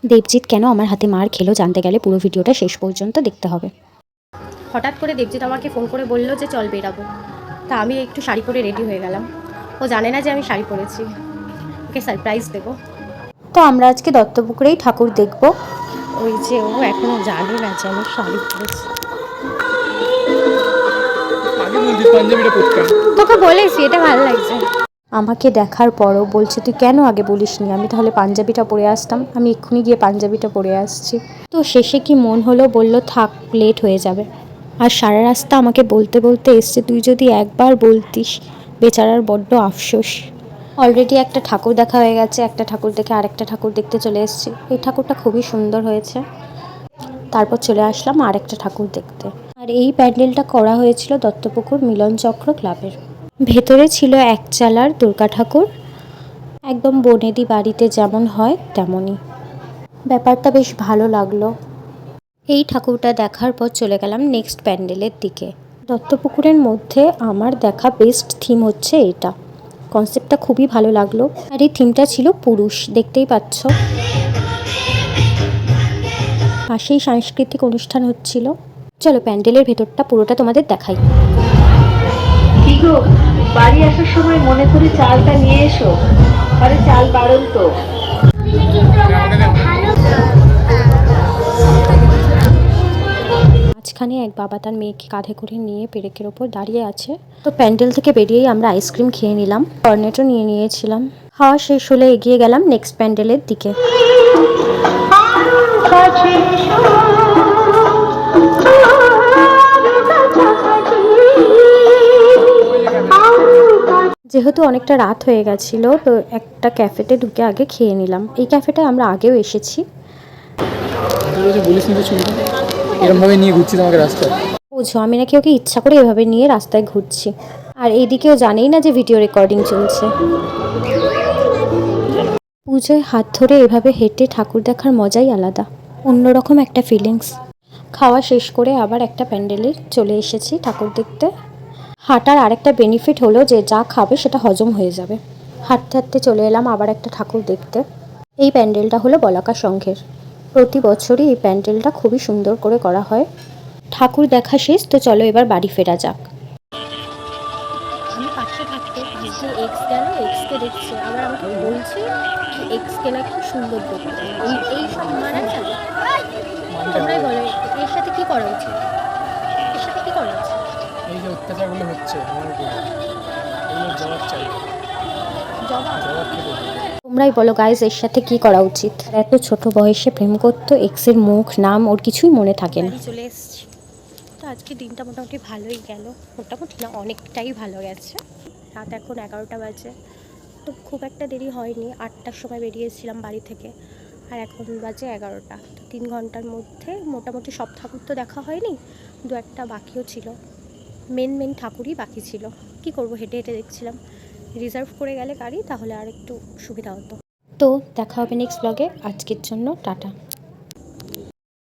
দেবজিৎ কেন আমার হাতে মার খেলো জানতে গেলে পুরো ভিডিওটা শেষ পর্যন্ত দেখতে হবে। হঠাৎ করে দেবজিৎ আমাকে ফোন করে বললো যে চল বেরাবো। তা আমি একটু শাড়ি পরে রেডি হয়ে গেলাম। ও জানে না যে আমি শাড়ি পরেছি, ওকে সারপ্রাইজ দেবো। তো আমরা আজকে দত্তপুকুরেই ঠাকুর দেখব। ওই যে ও এখনো জানে না যে আমি শাড়ি পরেছি। তোকে বলেছি এটা ভালো লাগছে। আমাকে দেখার পরও বলছে তুই কেন আগে বলিসনি, আমি তাহলে পাঞ্জাবিটা পরে আসতাম। আমি এক্ষুনি গিয়ে পাঞ্জাবিটা পরে আসছি। তো শেষে কি মন হলো, বললো থাক লেট হয়ে যাবে। আর সারা রাস্তা আমাকে বলতে বলতে এসছে তুই যদি একবার বলতিস। বেচারার বড্ড আফসোস। অলরেডি একটা ঠাকুর দেখা হয়ে গেছে, একটা ঠাকুর দেখে আরেকটা ঠাকুর দেখতে চলে এসেছি। এই ঠাকুরটা খুবই সুন্দর হয়েছে। তারপর চলে আসলাম আরেকটা ঠাকুর দেখতে। আর এই প্যান্ডেলটা করা হয়েছিল দত্তপুকুর মিলনচক্র ক্লাবের। ভেতরে ছিল এক চালার দুর্গা ঠাকুর, একদম বনেদি বাড়িতে যেমন হয় তেমনই। ব্যাপারটা বেশ ভালো লাগলো। এই ঠাকুরটা দেখার পর চলে গেলাম নেক্সট প্যান্ডেলের দিকে। দত্তপুকুরের মধ্যে আমার দেখা বেস্ট থিম হচ্ছে এটা। কনসেপ্টটা খুবই ভালো লাগলো। আর এই থিমটা ছিল পুরুষ, দেখতেই পাচ্ছ। পাশেই সাংস্কৃতিক অনুষ্ঠান হচ্ছিল। চলো প্যান্ডেলের ভেতরটা পুরোটা তোমাদের দেখাই। কি গো, বাড়ি আসার সময় মনে করে চালটা নিয়ে এসো, ঘরে চাল বাড়ল তো। মাঝখানে এক বাবা তার মেয়েকে কাঁধে করে নিয়ে পেরেকের ওপর দাঁড়িয়ে আছে। তো প্যান্ডেল থেকে বেরিয়েই আমরা আইসক্রিম খেয়ে নিলাম, কর্নেটও নিয়ে নিয়েছিলাম। খাওয়া শেষ হলে এগিয়ে গেলাম নেক্সট প্যান্ডেলের দিকে। যেহেতু অনেকটা রাত হয়ে গেছিল, তো একটা ক্যাফেতে ঢুকে আগে খেয়ে নিলাম। এই ক্যাফেটায় আমরা আগেও এসেছি। বুঝো, আমি নাকি ওকে ইচ্ছা করে এভাবে নিয়ে রাস্তায় ঘুরছি। আর এইদিকেও জানেই না যে ভিডিও রেকর্ডিং চলছে। পুজোয় হাত ধরে এভাবে হেঁটে ঠাকুর দেখার মজাই আলাদা, অন্যরকম একটা ফিলিংস। খাওয়া শেষ করে আবার একটা প্যান্ডেলে চলে এসেছি ঠাকুর দেখতে। হাঁটার আরেকটা বেনিফিট হলো যে যা খাবে সেটা হজম হয়ে যাবে। হাঁটতে হাঁটতে চলে এলাম আবার একটা ঠাকুর দেখতে। এই প্যান্ডেলটা হলো বলাকা সংঘের। প্রতি বছরই এই প্যান্ডেলটা খুবই সুন্দর করে করা হয়। ঠাকুর দেখা শেষ, তো চলো এবার বাড়ি ফেরা যাক। আমি পাশে থাকতে পাশে এক্স গেল, এক্সকে দেখছে, আবার আমাকে বলছে যে এক্সকে নাকি সুন্দর দেখতে। এই সব মানে তোমরাই বলো এর সাথে কি করা উচিত, এর সাথে কি করা উচিত? এই যে অত্যাচারগুলো হচ্ছে আমার উপর, এগুলোর জবাব চাই। জবাব কি দেবো? তোমরাই বলো গাইজ, এর সাথে কি করা উচিত? এত ছোট বয়সে প্রেম করতো, এক্সের মুখ নাম ওর কিছুই মনে থাকে না। চলে এসছি। তো আজকে দিনটা মোটামুটি ভালোই গেল, মোটামুটি না অনেকটাই ভালো গেছে। রাত এখন 11টা বাজে, তো খুব একটা দেরি হয়নি। 8টার সময় বেরিয়েছিলাম বাড়ি থেকে, আর এখন বাজে 11টা। তো 3 ঘন্টার মধ্যে মোটামুটি সব ঠাকুর তো দেখা হয়নি, দু একটা বাকিও ছিল। মেন ঠাকুরই বাকি ছিল। কি করব, হেঁটে হেঁটে দেখছিলাম। রিজার্ভ করে গেলে গাড়ি তাহলে আর একটু সুবিধা হতো। তো দেখা হবে নেক্সট ব্লগে। আজকের জন্য টাটা।